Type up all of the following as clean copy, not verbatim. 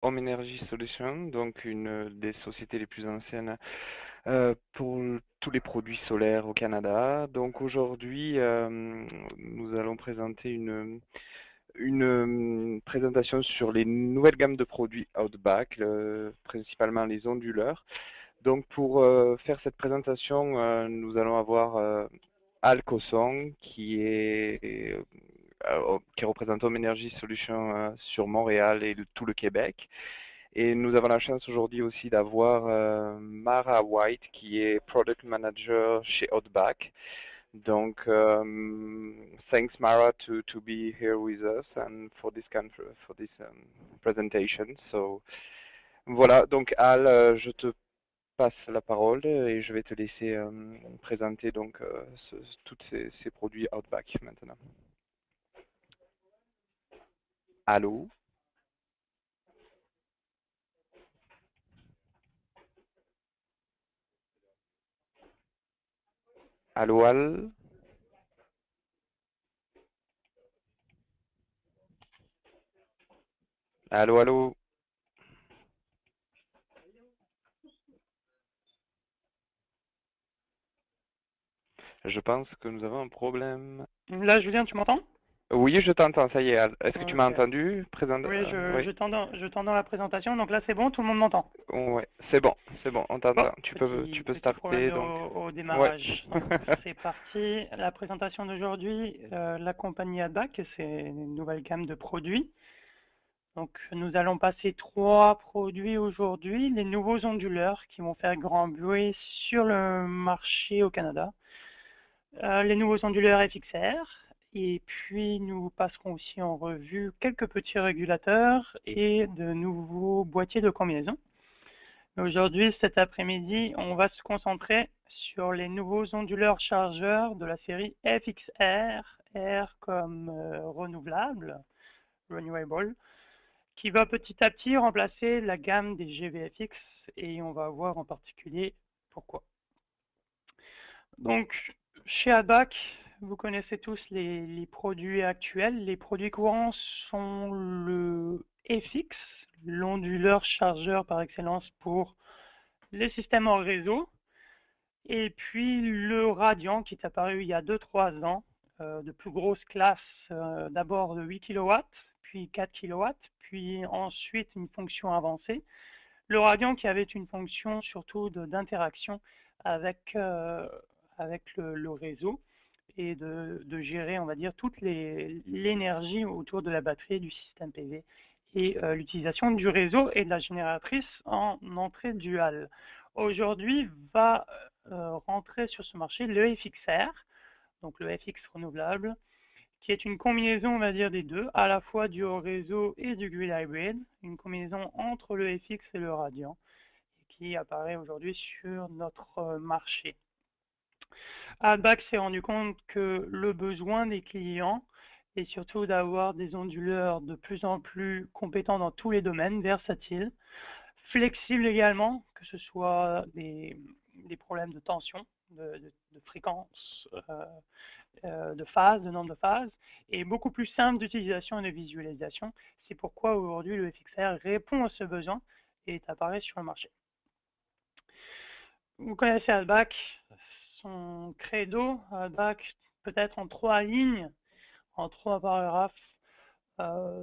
Home Energy Solutions, donc une des sociétés les plus anciennes pour tous les produits solaires au Canada. Donc aujourd'hui, nous allons présenter une présentation sur les nouvelles gammes de produits Outback, principalement les onduleurs. Donc pour faire cette présentation, nous allons avoir Al Cosson qui représente Home Energy Solutions sur Montréal et tout le Québec. Et nous avons la chance aujourd'hui aussi d'avoir Mara White qui est Product Manager chez Outback. Donc, thanks Mara to be here with us and for this presentation. So, voilà. Donc Al, je te passe la parole et je vais te laisser présenter donc tous ces produits Outback maintenant. Allô? Allô, Al? Allô, allô? Je pense que nous avons un problème. Là, Julien, tu m'entends? Oui, je t'entends, ça y est, Al. Est-ce que tu m'as Ok. entendu? Oui, Oui. je t'entends la présentation, donc là c'est bon, tout le monde m'entend. Ouais, c'est bon, on Bon, t'entend. Tu peux petit problème starter, donc. au Ouais. démarrage. Donc c'est parti. La présentation d'aujourd'hui, la compagnie ADAC, c'est une nouvelle gamme de produits. Donc nous allons passer trois produits aujourd'hui, les nouveaux onduleurs qui vont faire grand bruit sur le marché au Canada. Les nouveaux onduleurs FXR, et puis nous passerons aussi en revue quelques petits régulateurs et de nouveaux boîtiers de combinaison. Aujourd'hui, cet après-midi, on va se concentrer sur les nouveaux onduleurs chargeurs de la série FXR, R comme renouvelable, renewable, qui va petit à petit remplacer la gamme des GVFX, et on va voir en particulier pourquoi. Donc, chez ABAC, vous connaissez tous les produits actuels. Les produits courants sont le FX, l'onduleur chargeur par excellence pour les systèmes hors réseau, et puis le Radiant qui est apparu il y a 2-3 ans, de plus grosse classe, d'abord de 8 kW, puis 4 kW, puis ensuite une fonction avancée. Le Radiant qui avait une fonction surtout d'interaction avec, avec le réseau et de gérer, on va dire, toute l'énergie autour de la batterie du système PV et l'utilisation du réseau et de la génératrice en entrée duale. Aujourd'hui va rentrer sur ce marché le FXR, donc le FX renouvelable, qui est une combinaison, on va dire, des deux, à la fois du haut réseau et du grid hybrid, une combinaison entre le FX et le Radiant, qui apparaît aujourd'hui sur notre marché. ADBAC s'est rendu compte que le besoin des clients est surtout d'avoir des onduleurs de plus en plus compétents dans tous les domaines, versatiles, flexibles également, que ce soit des problèmes de tension, de fréquence, de phase, de nombre de phases, et beaucoup plus simple d'utilisation et de visualisation. C'est pourquoi aujourd'hui le FXR répond à ce besoin et apparaît sur le marché. Vous connaissez Albac, son credo, Albac peut-être en 3 lignes, en 3 paragraphes.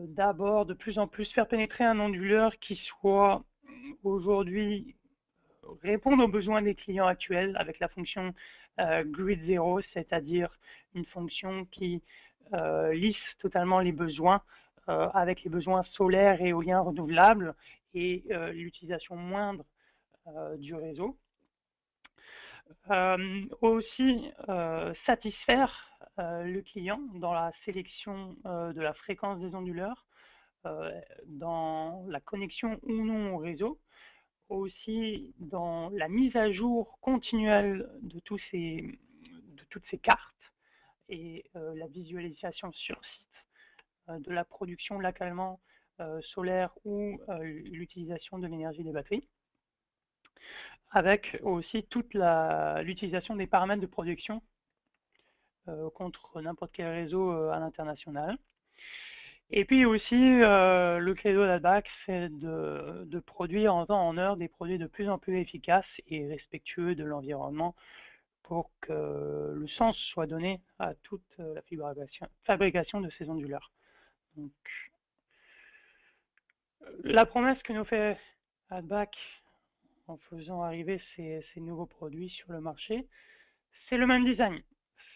D'abord, de plus en plus faire pénétrer un onduleur qui soit aujourd'hui répondre aux besoins des clients actuels avec la fonction Grid Zero, c'est-à-dire une fonction qui lisse totalement les besoins avec les besoins solaires et éoliens renouvelables et l'utilisation moindre du réseau. Aussi satisfaire le client dans la sélection de la fréquence des onduleurs, dans la connexion ou non au réseau, aussi dans la mise à jour continuelle de toutes ces cartes et la visualisation sur site de la production localement solaire ou l'utilisation de l'énergie des batteries, avec aussi toute l'utilisation des paramètres de production contre n'importe quel réseau à l'international. Et puis aussi, le credo d'Adback, c'est de produire en temps en heure des produits de plus en plus efficaces et respectueux de l'environnement pour que le sens soit donné à toute la fabrication de ces onduleurs. Donc, la promesse que nous fait Adback en faisant arriver ces nouveaux produits sur le marché, c'est le même design.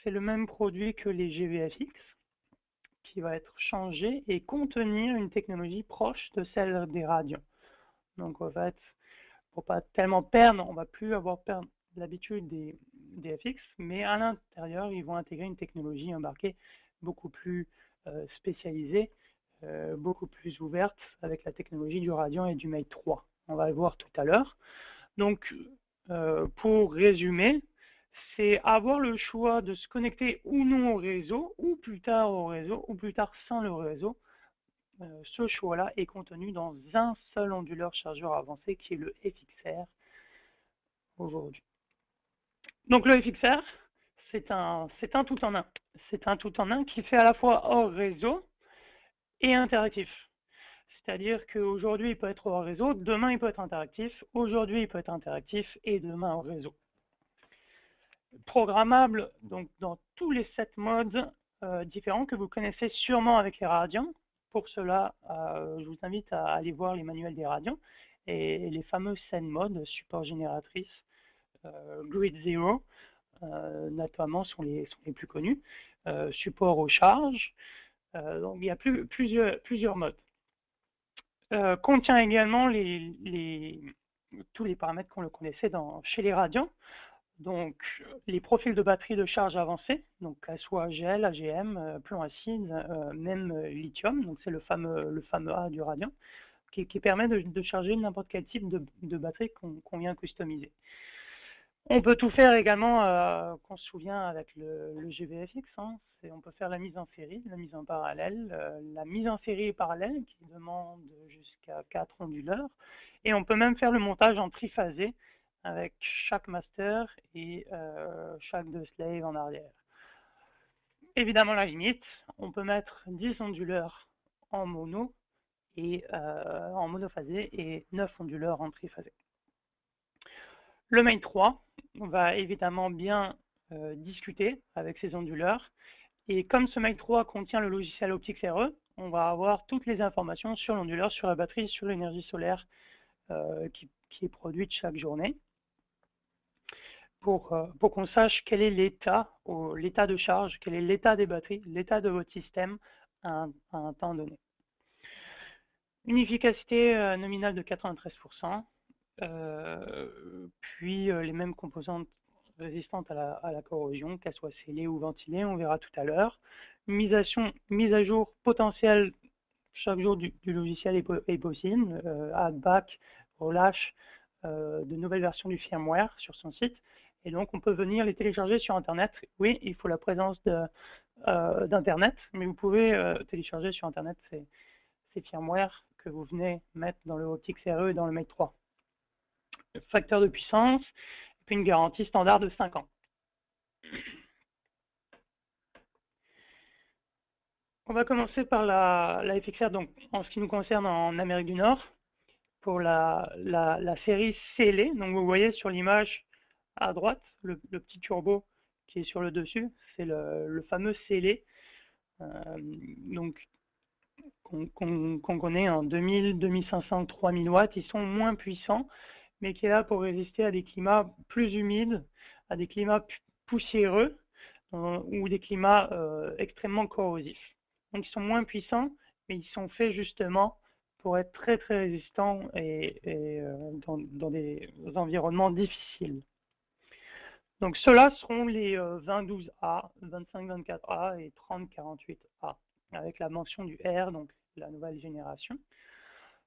C'est le même produit que les GVFX, qui va être changé et contenir une technologie proche de celle des radions. Donc en fait, pour pas tellement perdre, on va plus avoir l'habitude des FX, mais à l'intérieur, ils vont intégrer une technologie embarquée beaucoup plus spécialisée, beaucoup plus ouverte avec la technologie du Radiant et du Mate 3. On va le voir tout à l'heure. Donc, pour résumer, c'est avoir le choix de se connecter ou non au réseau, ou plus tard au réseau, ou plus tard sans le réseau. Ce choix-là est contenu dans un seul onduleur chargeur avancé qui est le FXR aujourd'hui. Donc le FXR, c'est un tout en un. C'est un tout en un qui fait à la fois hors réseau et interactif. C'est-à-dire qu'aujourd'hui, il peut être hors réseau, demain, il peut être interactif, aujourd'hui, il peut être interactif et demain, hors réseau. Programmable donc dans tous les 7 modes différents que vous connaissez sûrement avec les Radiants. Pour cela, je vous invite à aller voir les manuels des Radiants et les fameux 7 modes, support génératrice, Grid Zero, notamment sont les plus connus, support aux charges. Donc il y a plusieurs modes. Contient également tous les paramètres qu'on le connaissait chez les Radiants. Donc, les profils de batterie de charge avancée, donc qu'elles soient GL, AGM, plomb acide, même lithium, donc c'est le fameux A du Radiant, qui permet de charger n'importe quel type de batterie qu'on vient customiser. On peut tout faire également, qu'on se souvient avec le GVFX, hein, on peut faire la mise en série, la mise en parallèle, la mise en série parallèle qui demande jusqu'à 4 onduleurs, et on peut même faire le montage en triphasé, avec chaque master et chaque deux slaves en arrière. Évidemment, la limite, on peut mettre 10 onduleurs en mono et en monophasé et 9 onduleurs en triphasé. Le Mate 3, on va évidemment bien discuter avec ces onduleurs. Et comme ce Mate 3 contient le logiciel OpticsRE, on va avoir toutes les informations sur l'onduleur, sur la batterie, sur l'énergie solaire qui est produite chaque journée. Pour qu'on sache quel est l'état de charge, quel est l'état des batteries, l'état de votre système à un temps donné. Une efficacité nominale de 93%, puis les mêmes composantes résistantes à la corrosion, qu'elles soient scellées ou ventilées, on verra tout à l'heure. Mise à jour potentielle chaque jour du logiciel est possible. Adback relâche de nouvelles versions du firmware sur son site. Et donc, on peut venir les télécharger sur Internet. Oui, il faut la présence d'Internet, mais vous pouvez télécharger sur Internet ces firmware que vous venez mettre dans le OpticsRE et dans le Mate 3. Le facteur de puissance, et puis une garantie standard de 5 ans. On va commencer par la FXR, donc en ce qui nous concerne en Amérique du Nord, pour la série scellée. Donc vous voyez sur l'image à droite, le petit turbo qui est sur le dessus, c'est le fameux scellé, donc qu'on connaît en 2000, 2500, 3000 watts. Ils sont moins puissants, mais qui est là pour résister à des climats plus humides, à des climats poussiéreux ou des climats extrêmement corrosifs. Donc ils sont moins puissants, mais ils sont faits justement pour être très très résistants et dans des environnements difficiles. Donc ceux-là seront les 2012A, 2524A et 3048A, avec la mention du R, donc la nouvelle génération.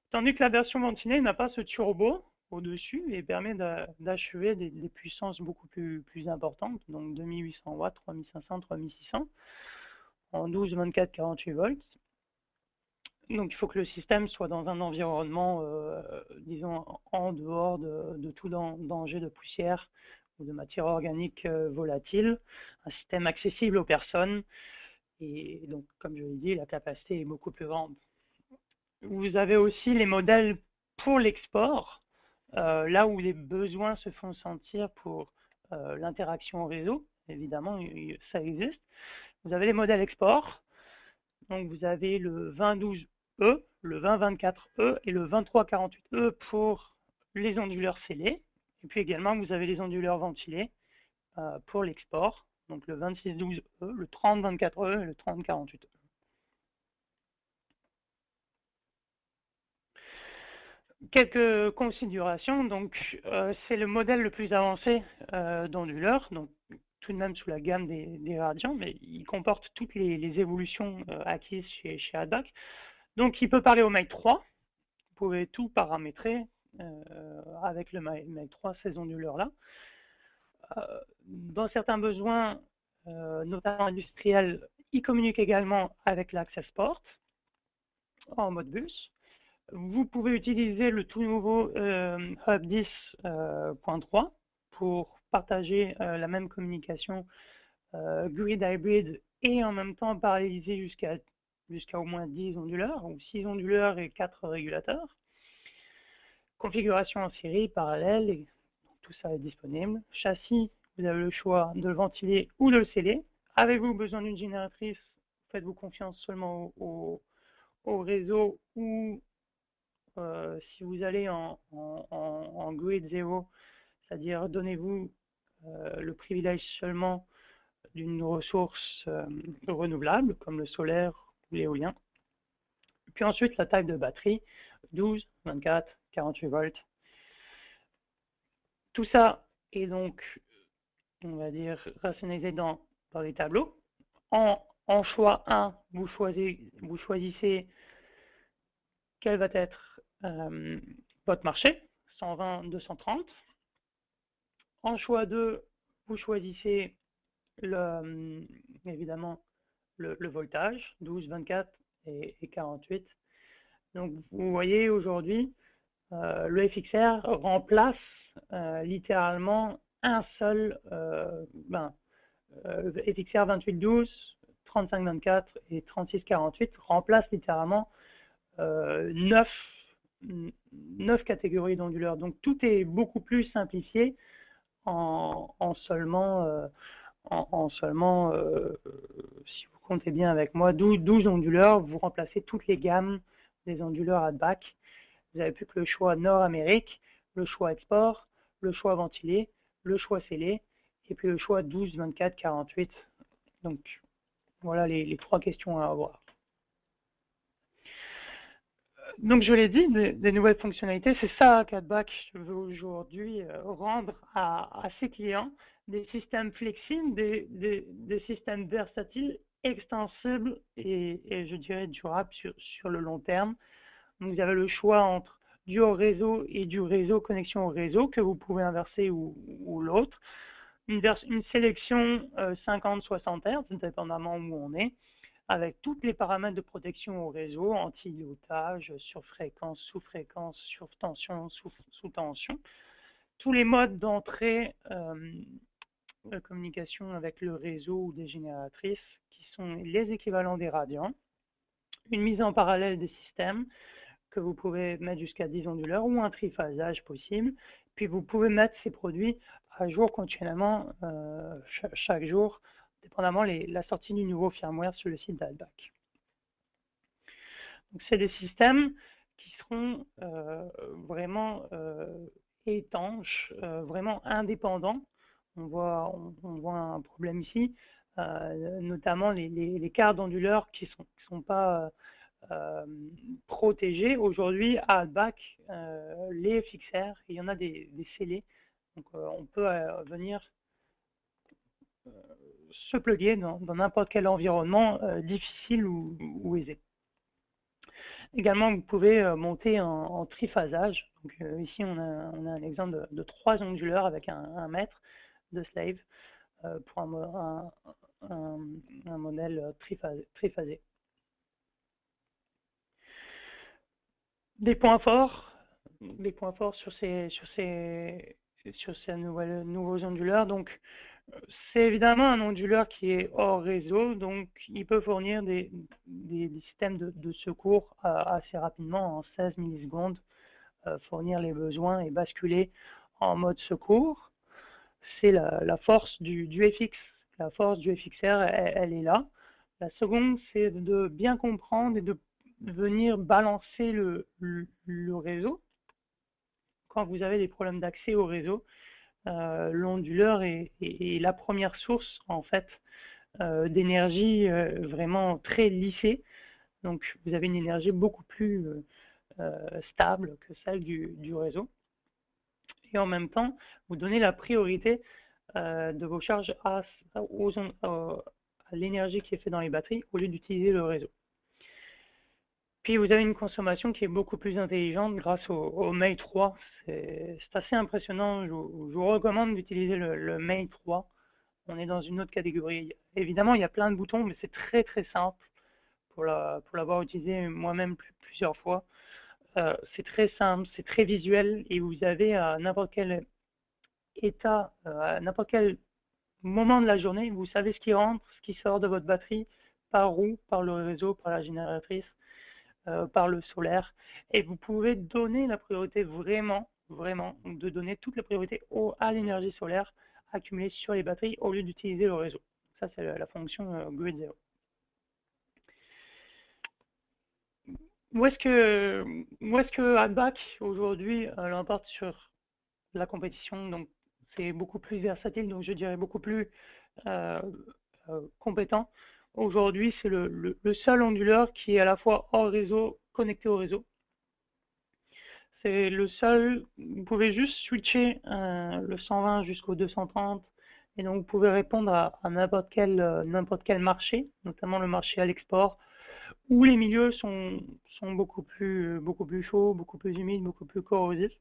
Tandis que la version ventilée n'a pas ce turbo au-dessus et permet d'achever des puissances beaucoup plus importantes, donc 2800 watts, 3500, 3600, en 12, 24, 48 volts. Donc il faut que le système soit dans un environnement, disons, en dehors de tout danger de poussière ou de matière organique volatile, un système accessible aux personnes, Et donc, comme je l'ai dit, la capacité est beaucoup plus grande. Vous avez aussi les modèles pour l'export, là où les besoins se font sentir pour l'interaction au réseau. Évidemment, ça existe. Vous avez les modèles export. Donc, vous avez le 2012E, le 2024E et le 2348E pour les onduleurs scellés. Et puis également, vous avez les onduleurs ventilés pour l'export. Donc, le 2612E, le 3024E et le 3048E. Quelques considérations. Donc, c'est le modèle le plus avancé d'onduleur, donc tout de même sous la gamme des radians, mais il comporte toutes les évolutions acquises chez ADBAC. Donc, il peut parler au Mach 3. Vous pouvez tout paramétrer avec le Mach 3, ces onduleurs-là. Dans certains besoins, notamment industriels, il communique également avec l'Access Port en mode bus. Vous pouvez utiliser le tout nouveau Hub 10.3 pour partager la même communication grid hybrid et en même temps paralléliser jusqu'à au moins 10 onduleurs, ou 6 onduleurs et 4 régulateurs. Configuration en série, parallèle, et tout ça est disponible. Châssis, vous avez le choix de le ventiler ou de le sceller. Avez-vous besoin d'une génératrice? Faites-vous confiance seulement au réseau, ou si vous allez en grid 0, c'est-à-dire donnez-vous le privilège seulement d'une ressource renouvelable, comme le solaire ou l'éolien. Puis ensuite, la taille de batterie, 12, 24, 48 volts. Tout ça est donc, on va dire, rationalisé dans les tableaux. En choix 1, vous choisissez quel va être votre marché, 120, 230. En choix 2, vous choisissez évidemment le voltage, 12, 24 et 48. Donc vous voyez aujourd'hui, le FXR remplace littéralement un seul FXR 2812, 3524 et 3648 remplace littéralement 9 catégories d'onduleurs. Donc tout est beaucoup plus simplifié en seulement, si vous comptez bien avec moi, 12 onduleurs. Vous remplacez toutes les gammes des onduleurs ADBAC. Vous n'avez plus que le choix Nord-Amérique, le choix export, le choix ventilé, le choix scellé, et puis le choix 12, 24, 48. Donc voilà les 3 questions à avoir. Donc je l'ai dit, des nouvelles fonctionnalités, c'est ça qu'ADBAC veut aujourd'hui rendre à ses clients, des systèmes flexibles, des systèmes versatiles, extensibles et je dirais durables sur le long terme. Donc vous avez le choix entre du hors réseau et du réseau connexion au réseau que vous pouvez inverser ou l'autre. Une sélection 50-60 Hz, dépendamment où on est, avec tous les paramètres de protection au réseau, anti-dilutage, sur-fréquence, sous-fréquence, sur-tension, sous-tension. Tous les modes d'entrée de communication avec le réseau ou des génératrices qui sont les équivalents des radians. Une mise en parallèle des systèmes que vous pouvez mettre jusqu'à 10 onduleurs ou un triphasage possible. Puis vous pouvez mettre ces produits à jour continuellement chaque jour, dépendamment la sortie du nouveau firmware sur le site d'ADBAC. Donc c'est des systèmes qui seront vraiment étanches, vraiment indépendants. On voit un problème ici, notamment les quarts d'onduleurs qui sont pas protégés. Aujourd'hui, à ADBAC, les FXR, il y en a des scellés. Donc on peut venir se plugger dans n'importe quel environnement difficile ou aisé. Également, vous pouvez monter en triphasage. Donc, ici, on a un exemple de 3 onduleurs avec un mètre de slave pour un modèle triphasé. Des points forts sur ces nouveaux onduleurs. Donc, C'est évidemment un onduleur qui est hors réseau, donc il peut fournir des systèmes de secours assez rapidement, en 16 millisecondes, fournir les besoins et basculer en mode secours. C'est la force du FX. La force du FXR, elle est là. La seconde, c'est de bien comprendre et de venir balancer le réseau. Quand vous avez des problèmes d'accès au réseau, l'onduleur est la première source en fait d'énergie vraiment très lissée. Donc vous avez une énergie beaucoup plus stable que celle du réseau. Et en même temps, vous donnez la priorité de vos charges à l'énergie qui est faite dans les batteries au lieu d'utiliser le réseau. Puis vous avez une consommation qui est beaucoup plus intelligente grâce au Mate 3. C'est assez impressionnant. Je vous recommande d'utiliser le Mate 3. On est dans une autre catégorie. Évidemment, il y a plein de boutons, mais c'est très très simple pour l'avoir utilisé moi-même plusieurs fois. C'est très simple, c'est très visuel et vous avez à n'importe quel état, à n'importe quel moment de la journée, vous savez ce qui rentre, ce qui sort de votre batterie, par où, par le réseau, par la génératrice, par le solaire, et vous pouvez donner la priorité vraiment, de donner toute la priorité à l'énergie solaire accumulée sur les batteries au lieu d'utiliser le réseau. Ça, c'est la fonction Grid Zero. Où est-ce que AdBack aujourd'hui l'emporte sur la compétition? Donc, c'est beaucoup plus versatile, donc je dirais beaucoup plus compétent. Aujourd'hui, c'est le seul onduleur qui est à la fois hors réseau, connecté au réseau. C'est le seul, vous pouvez juste switcher le 120 jusqu'au 230 et donc vous pouvez répondre à n'importe quel marché, notamment le marché à l'export, où les milieux sont beaucoup plus chauds, beaucoup plus humides, beaucoup plus corrosifs.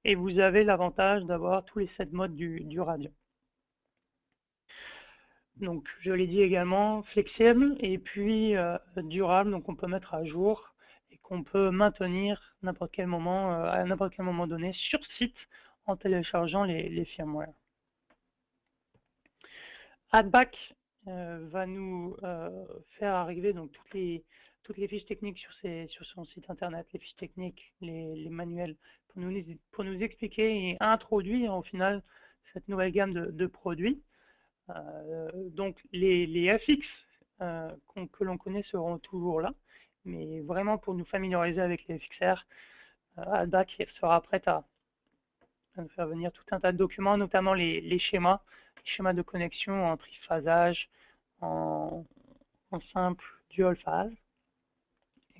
Et vous avez l'avantage d'avoir tous les 7 modes du Radiant. Donc, je l'ai dit également, flexible et puis durable, donc on peut mettre à jour et qu'on peut maintenir n'importe quel moment, à n'importe quel moment donné sur site en téléchargeant les firmware. AdBack va nous faire arriver donc toutes les fiches techniques sur son site internet, les fiches techniques, les manuels, pour nous expliquer et introduire au final cette nouvelle gamme de produits. Donc les FX que l'on connaît seront toujours là, mais vraiment pour nous familiariser avec les FXR, AdBack sera prête à nous faire venir tout un tas de documents, notamment les schémas de connexion en triphasage, en simple dual phase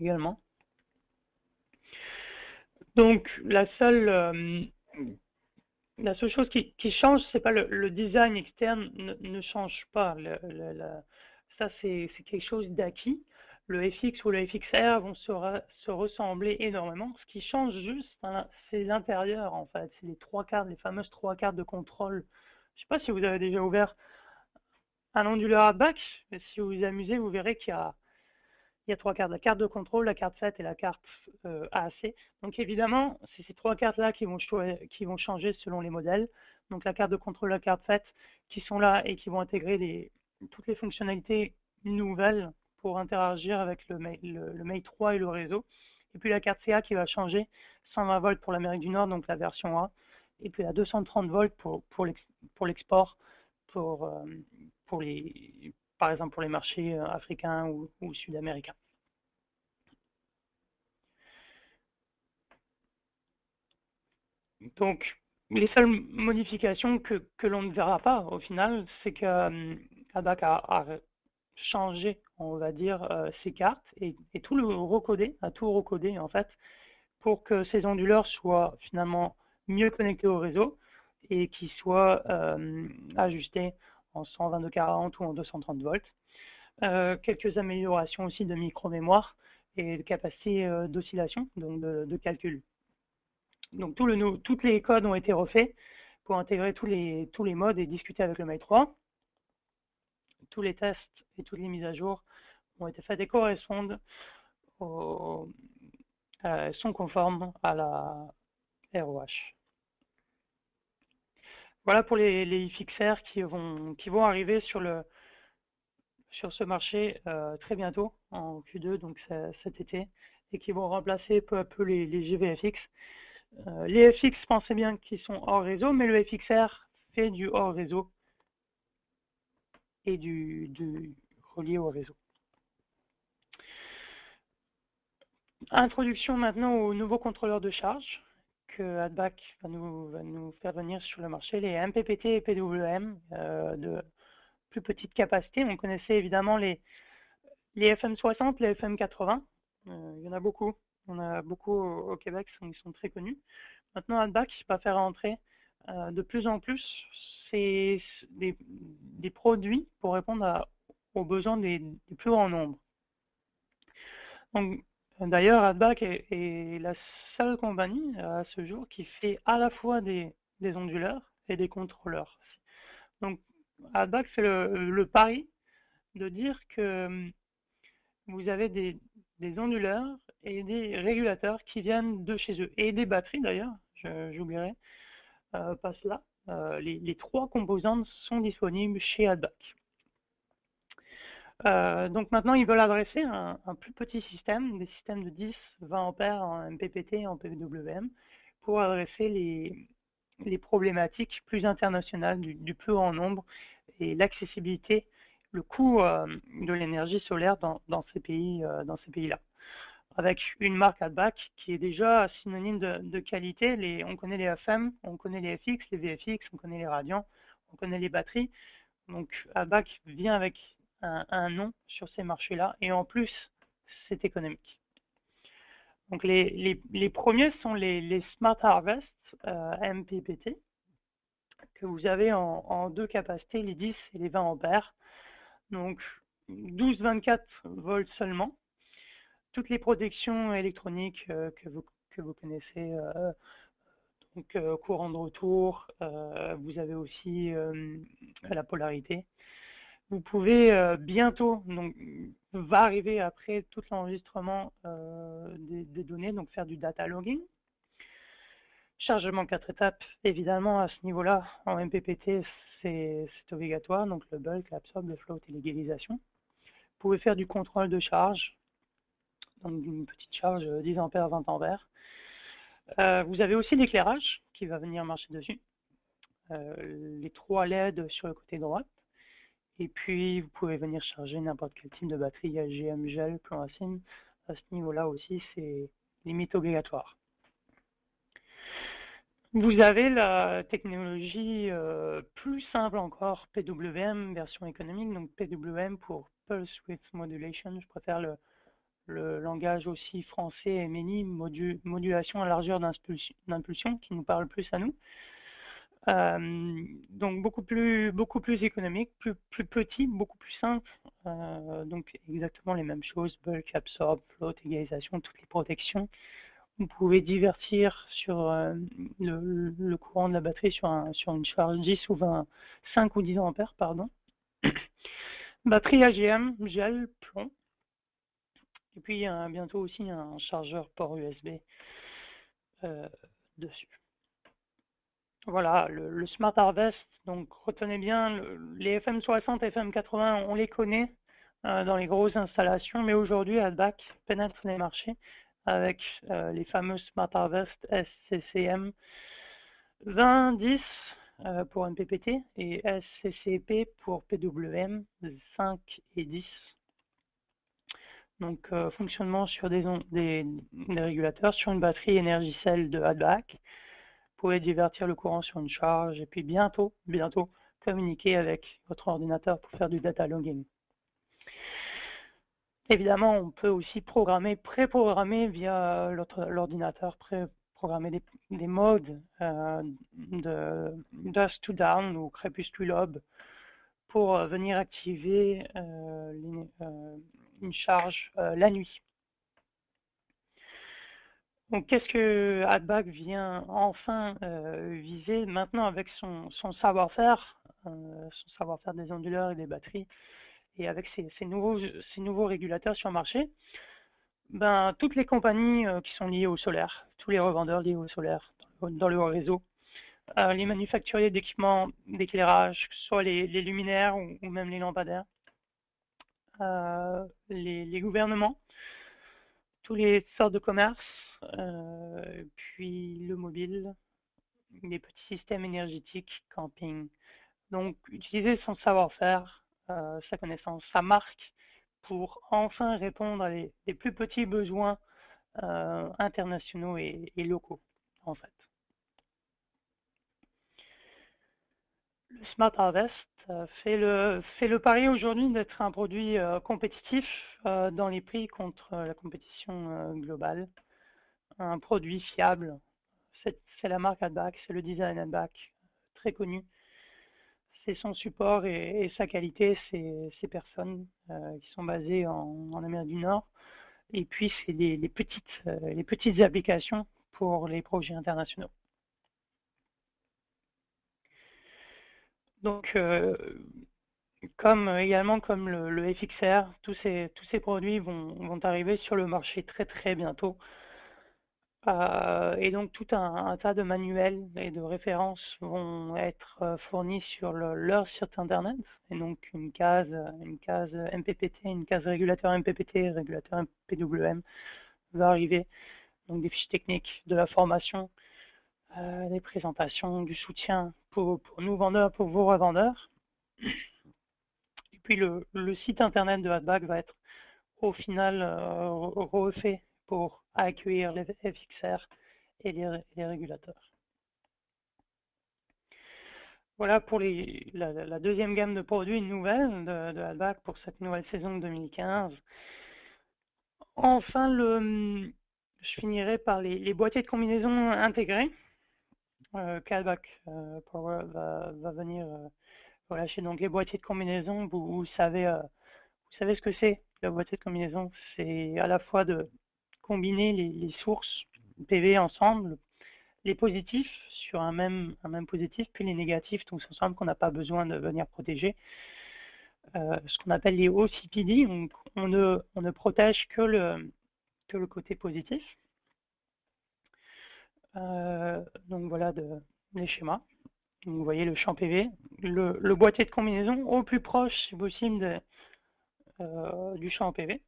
également. Donc la seule chose qui change, c'est pas le design externe ne change pas. Ça c'est quelque chose d'acquis. Le FX ou le FXR vont se ressembler énormément. Ce qui change juste, c'est l'intérieur en fait. C'est les fameuses 3 cartes de contrôle. Je sais pas si vous avez déjà ouvert un onduleur AdBack, mais si vous vous amusez, vous verrez qu'il y a 3 cartes, la carte de contrôle, la carte FET et la carte AAC. Donc évidemment, c'est ces 3 cartes-là qui vont changer selon les modèles. Donc la carte de contrôle, la carte FET, qui sont là et qui vont intégrer toutes les fonctionnalités nouvelles pour interagir avec le Mate 3 et le réseau. Et puis la carte CA qui va changer, 120 volts pour l'Amérique du Nord, donc la version A, et puis la 230 volts pour l'export, par exemple pour les marchés africains ou sud-américains. Donc, les seules modifications que l'on ne verra pas au final, c'est que AdBack a changé, on va dire, ses cartes et a tout recodé en fait, pour que ces onduleurs soient finalement mieux connectés au réseau et qu'ils soient ajustés en 122/40 ou en 230 volts. Quelques améliorations aussi de micro-mémoire et de capacité d'oscillation, donc de calcul. Donc tous les codes ont été refaits pour intégrer tous les modes et discuter avec le Mate 3. Tous les tests et toutes les mises à jour ont été faites et correspondent sont conformes à la ROH. Voilà pour les iFixer qui vont arriver sur ce marché très bientôt, en Q2, donc cet été, et qui vont remplacer peu à peu les GVFX. Les FX, pensez bien qu'ils sont hors réseau, mais le FXR fait du hors réseau et du relié au réseau. Introduction maintenant aux nouveaux contrôleurs de charge que AdBack va nous faire venir sur le marché, les MPPT et PWM de plus petite capacité. On connaissait évidemment les FM60, les FM80. Il y en a beaucoup. On a beaucoup au Québec, ils sont très connus. Maintenant, AdBack va faire entrer de plus en plus des produits pour répondre aux besoins des plus grands nombres. Donc, d'ailleurs, AdBack est la seule compagnie à ce jour qui fait à la fois des onduleurs et des contrôleurs. Donc, AdBack fait le pari de dire que vous avez des onduleurs et des régulateurs qui viennent de chez eux, et des batteries d'ailleurs, j'oublierai pas cela. Les trois composantes sont disponibles chez AdBack. Donc maintenant, ils veulent adresser un plus petit système, des systèmes de 10, 20 ampères en MPPT et en PWM, pour adresser les problématiques plus internationales du plus grand nombre et l'accessibilité, le coût de l'énergie solaire dans ces pays-là. Avec une marque AdBack qui est déjà synonyme de qualité. On connaît les FM, on connaît les FX, les VFX, on connaît les radians, on connaît les batteries. Donc AdBack vient avec un nom sur ces marchés-là, et en plus, c'est économique. Donc les premiers sont les Smart Harvest MPPT, que vous avez en deux capacités, les 10 et les 20 ampères. Donc 12-24 volts seulement. Toutes les protections électroniques que vous connaissez, donc courant de retour, vous avez aussi la polarité. Vous pouvez bientôt, donc va arriver après tout l'enregistrement des données, donc faire du data logging. Chargement 4 étapes, évidemment à ce niveau-là, en MPPT, c'est obligatoire, donc le bulk, l'absorbe, le float et l'égalisation. Vous pouvez faire du contrôle de charge, donc une petite charge 10 ampères, 20 ampères. Vous avez aussi l'éclairage qui va venir marcher dessus. Les 3 LED sur le côté droit. Et puis, vous pouvez venir charger n'importe quel type de batterie, AGM, gel, plomb racine. À ce niveau-là aussi, c'est limite obligatoire. Vous avez la technologie plus simple encore, PWM, version économique. Donc PWM pour Pulse Width Modulation. Je préfère le langage aussi français et MENI, modulation à largeur d'impulsion, qui nous parle plus à nous. Donc beaucoup plus économique, plus petit, beaucoup plus simple. Donc exactement les mêmes choses, bulk, absorb, float, égalisation, toutes les protections. Vous pouvez divertir sur le courant de la batterie sur une charge 10 ou 20, 5 ou 10 ampères, pardon. Batterie AGM, gel, plomb. Et puis bientôt aussi un chargeur port USB dessus. Voilà, le Smart Harvest, donc retenez bien, les FM60 et FM80, on les connaît dans les grosses installations, mais aujourd'hui, AdBack pénètre les marchés avec les fameux Smart Harvest SCCM 20-10 pour MPPT et SCCP pour PWM 5 et 10. Donc fonctionnement sur des régulateurs, sur une batterie Energicell de AdBack. Vous pouvez divertir le courant sur une charge et puis bientôt communiquer avec votre ordinateur pour faire du data logging. Évidemment, on peut aussi préprogrammer via l'ordinateur, préprogrammer des modes de dusk to dawn ou crépuscule aube pour venir activer une charge la nuit. Donc, qu'est-ce que AdBack vient enfin viser maintenant avec son savoir-faire des onduleurs et des batteries, et avec ces nouveaux régulateurs sur le marché? Ben, toutes les compagnies qui sont liées au solaire, tous les revendeurs liés au solaire dans le réseau, les manufacturiers d'équipements d'éclairage, que ce soit les luminaires ou même les lampadaires, les gouvernements, tous les sortes de commerces, puis le mobile, les petits systèmes énergétiques, camping. Donc, utiliser son savoir-faire, sa connaissance, sa marque, pour enfin répondre à les plus petits besoins internationaux et locaux, en fait. Le Smart Harvest fait le pari aujourd'hui d'être un produit compétitif dans les prix contre la compétition globale. Un produit fiable. C'est la marque AdBack, c'est le design AdBack, très connu. C'est son support et sa qualité, c'est ces personnes qui sont basées en Amérique du Nord. Et puis, c'est les petites applications pour les projets internationaux. Donc, également comme le FXR, tous ces produits vont arriver sur le marché très très bientôt. Et donc tout un tas de manuels et de références vont être fournis sur leur site internet. Et donc une case MPPT, une case régulateur MPPT, régulateur PWM va arriver. Donc des fiches techniques, de la formation, des présentations, du soutien pour nous vendeurs, pour vos revendeurs. Et puis le site internet de AdBack va être au final refait pour accueillir les FXR et les régulateurs. Voilà pour la deuxième gamme de produits nouvelles de AdBack pour cette nouvelle saison 2015. Enfin, je finirai par les boîtiers de combinaison intégrés qu'AdBack Power va venir relâcher. Donc les boîtiers de combinaison, vous savez ce que c'est, la boîtier de combinaison. C'est à la fois de combiner les sources PV ensemble, les positifs sur un même positif, puis les négatifs tous ensemble qu'on n'a pas besoin de venir protéger. Ce qu'on appelle les OCPD, donc on ne protège que le côté positif. Donc voilà les schémas. Donc vous voyez le champ PV, le boîtier de combinaison au plus proche, si possible, du champ PV,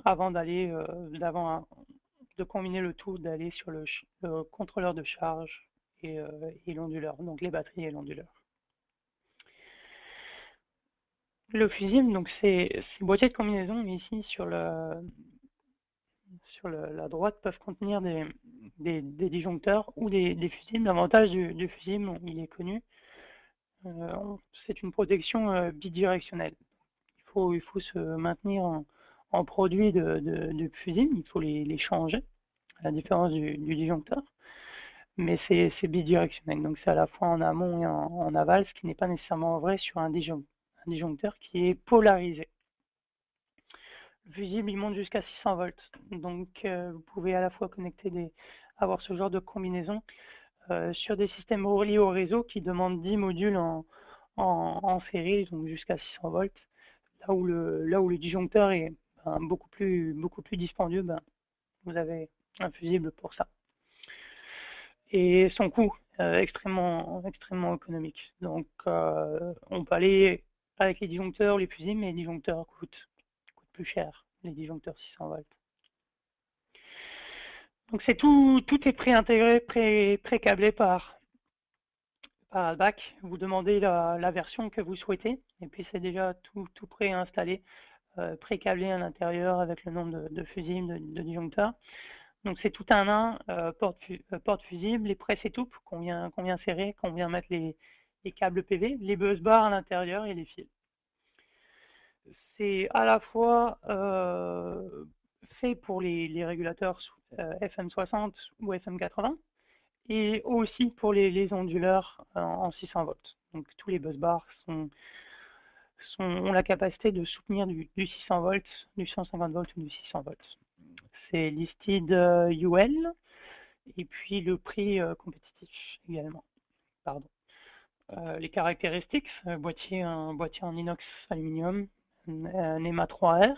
avant de combiner le tout, d'aller sur le contrôleur de charge et l'onduleur, donc les batteries et l'onduleur. Le fusible, donc ces boîtiers de combinaison ici sur la droite peuvent contenir des disjoncteurs ou des fusibles. L'avantage du fusible, il est connu, c'est une protection bidirectionnelle. Il faut se maintenir en produit de fusible, il faut les changer, à la différence du disjoncteur. Mais c'est bidirectionnel, donc c'est à la fois en amont et en aval, ce qui n'est pas nécessairement vrai sur un disjoncteur qui est polarisé. Le fusible, il monte jusqu'à 600 volts, donc vous pouvez à la fois avoir ce genre de combinaison sur des systèmes reliés au réseau qui demandent 10 modules en série, donc jusqu'à 600 volts. Là où le disjoncteur est beaucoup plus dispendieux, vous avez un fusible pour ça. Et son coût extrêmement économique. Donc on peut aller avec les disjoncteurs, les fusibles, mais les disjoncteurs coûtent plus cher, les disjoncteurs 600 volts. Donc c'est tout est préintégré, pré-câblé par AdBack. Vous demandez la version que vous souhaitez, et puis c'est déjà tout préinstallé, pré-câblé à l'intérieur avec le nombre de fusibles, de disjoncteurs. Donc c'est tout un porte fusible, les presses étoupes qu'on vient serrer, qu'on vient mettre les câbles PV, les bus bars à l'intérieur et les fils. C'est à la fois fait pour les régulateurs FM60 ou FM80 et aussi pour les onduleurs en 600 volts. Donc tous les bus bars ont la capacité de soutenir du 600 volts, du 150 volts ou du 600 volts. C'est listed UL et puis le prix compétitif également. Pardon. Les caractéristiques, un boîtier en inox aluminium, NEMA 3R,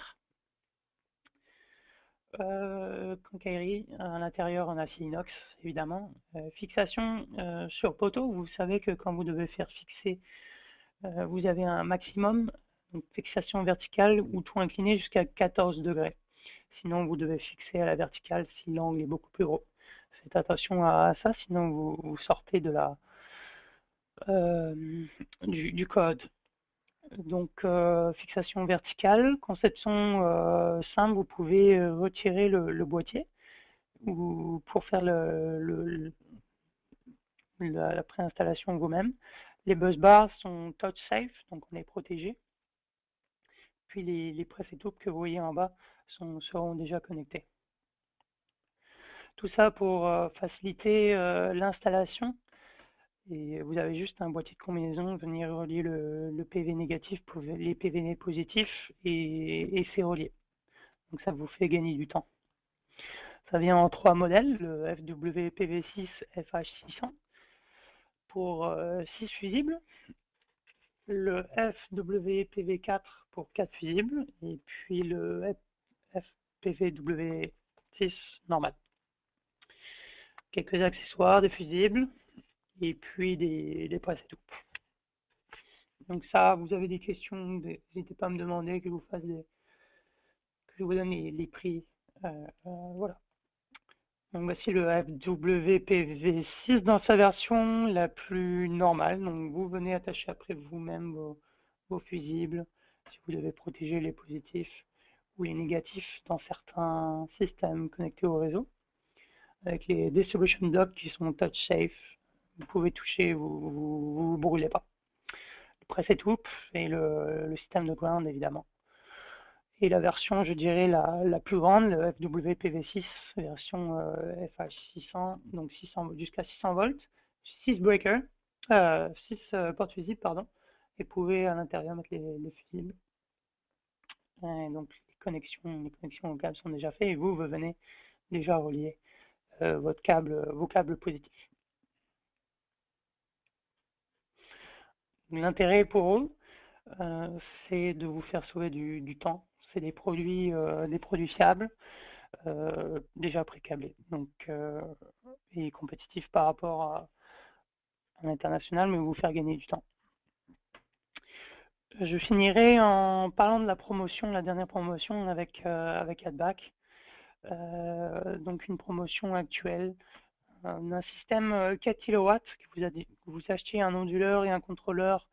quincaillerie à l'intérieur en acier inox, évidemment. Fixation sur poteau, vous savez que quand vous devez faire fixer, vous avez un maximum, donc fixation verticale ou tout incliné jusqu'à 14 degrés. Sinon, vous devez fixer à la verticale si l'angle est beaucoup plus gros. Faites attention à ça, sinon vous sortez de du code. Donc, fixation verticale, conception simple, vous pouvez retirer le boîtier ou pour faire la préinstallation vous-même. Les bus bars sont touch safe, donc on est protégé. Puis les presses et toupes que vous voyez en bas seront déjà connectés. Tout ça pour faciliter l'installation. Et vous avez juste un boîtier de combinaison, venir relier le PV négatif pour les PV positifs et c'est relié. Donc ça vous fait gagner du temps. Ça vient en 3 modèles, le FWPV6 FH600 pour 6 fusibles, le FWPV4 pour 4 fusibles et puis le FPVW6 normal. Quelques accessoires, des fusibles et puis des presses et toupes. Donc ça, vous avez des questions, n'hésitez pas à me demander que je vous donne les prix. Voilà. Donc voici le FWPV6 dans sa version la plus normale. Donc vous venez attacher après vous-même vos fusibles si vous devez protéger les positifs ou les négatifs dans certains systèmes connectés au réseau. Avec les distribution docks qui sont touch safe, vous pouvez toucher, vous brûlez pas. Le press et tout et le système de ground évidemment. Et la version, je dirais, la plus grande, le FWPV6, version FH600, donc 600, jusqu'à 600 volts, 6 breakers, 6 portes fusibles, pardon, et vous pouvez à l'intérieur mettre les fusibles. Et donc les connexions au câble sont déjà faites et vous venez déjà relier vos câbles positifs. L'intérêt pour eux, c'est de vous faire sauver du temps. C'est des produits fiables, déjà pré-câblés, donc et compétitifs par rapport à l'international, mais vous faire gagner du temps. Je finirai en parlant de la promotion, la dernière promotion avec AdBack. Donc une promotion actuelle d'un système 4 kW que vous achetez un onduleur et un contrôleur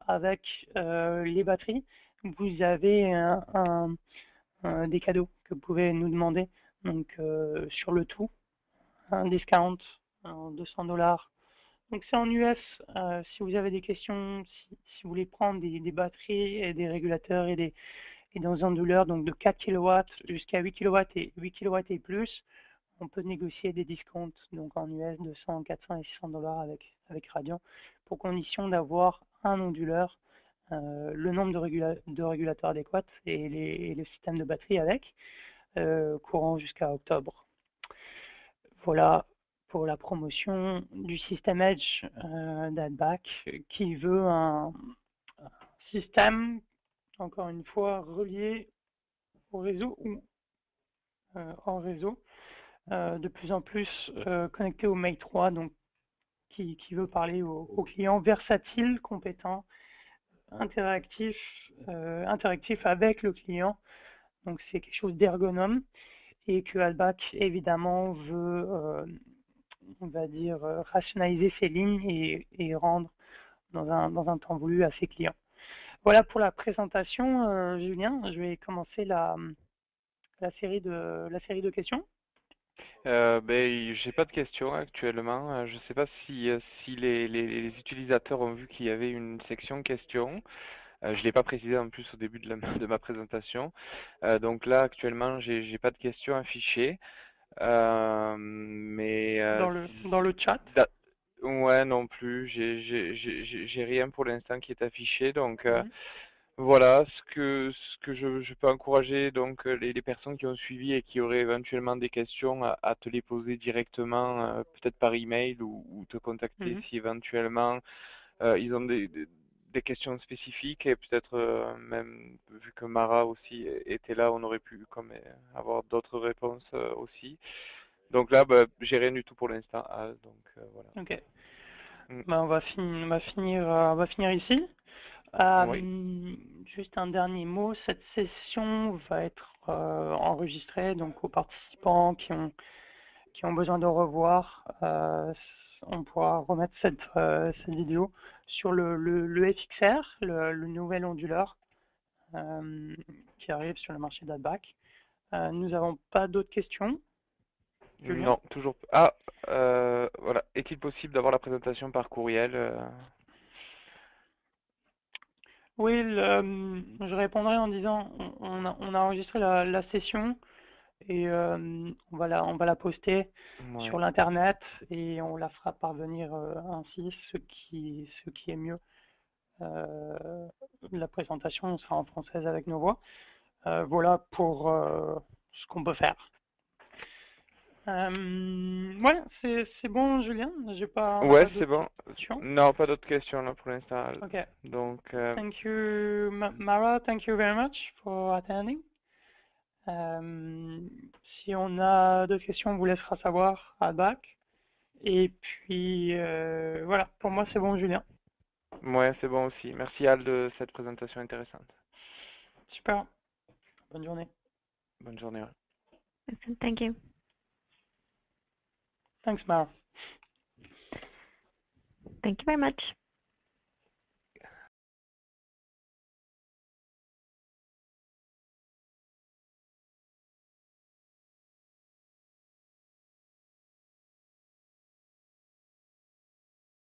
avec les batteries. Vous avez des cadeaux que vous pouvez nous demander. Donc sur le tout, un discount en $200. Donc c'est en US. Si vous avez des questions, si vous voulez prendre des batteries et des régulateurs et dans un onduleur donc de 4 kW jusqu'à 8 kW et 8 kW et plus, on peut négocier des discounts donc en US de 100, 400 et $600 avec Radian, pour condition d'avoir un onduleur, le nombre de régulateurs adéquats et le système de batterie avec, courant jusqu'à octobre. Voilà pour la promotion du système Edge d'AdBack qui veut un système, encore une fois, relié au réseau ou en réseau, de plus en plus connecté au Mate 3, donc qui veut parler aux clients versatiles, compétents, interactif avec le client. Donc c'est quelque chose d'ergonome et que AdBack évidemment veut, on va dire, rationaliser ses lignes et rendre dans un temps voulu à ses clients. Voilà pour la présentation, Julien. Je vais commencer la série de questions. J'ai pas de questions actuellement. Je sais pas si les utilisateurs ont vu qu'il y avait une section questions. Je l'ai pas précisé en plus au début de ma présentation. Donc là, actuellement, j'ai pas de questions affichées. Mais Dans le chat. ouais, non plus. J'ai rien pour l'instant qui est affiché. Donc Mhm. voilà, ce que je peux encourager donc les personnes qui ont suivi et qui auraient éventuellement des questions à te les poser directement, peut-être par email ou te contacter Mhm. si éventuellement ils ont des questions spécifiques et peut-être même vu que Mara aussi était là, on aurait pu comme avoir d'autres réponses aussi. Donc là, bah, j'ai rien du tout pour l'instant, Al, donc voilà. Ok. Mm. Ben, on va finir ici. Oui, Juste un dernier mot, cette session va être enregistrée, donc aux participants qui ont besoin de revoir, on pourra remettre cette vidéo sur le FXR, le nouvel onduleur qui arrive sur le marché d'Adback. Nous n'avons pas d'autres questions, Julien? non, toujours pas. Ah, voilà. Est-il possible d'avoir la présentation par courriel Oui, je répondrai en disant on a enregistré la session et on va la poster sur Ouais. l'internet et on la fera parvenir ainsi, ce qui est mieux. La présentation sera en française avec nos voix. Voilà pour ce qu'on peut faire. Ouais, c'est bon, Julien. Ouais, Pas c'est d'autres bon. questions. Non, pas d'autres questions là pour l'instant, Al. Ok. Donc, Thank you, Mara. Thank you very much for attending. Si on a d'autres questions, on vous laissera savoir à bac. Et puis voilà, pour moi c'est bon, Julien. ouais, c'est bon aussi. Merci, Al, de cette présentation intéressante. Super. Bonne journée. Bonne journée. Ouais. Excellent. Thank you. Thanks, Mara. Thank you very much.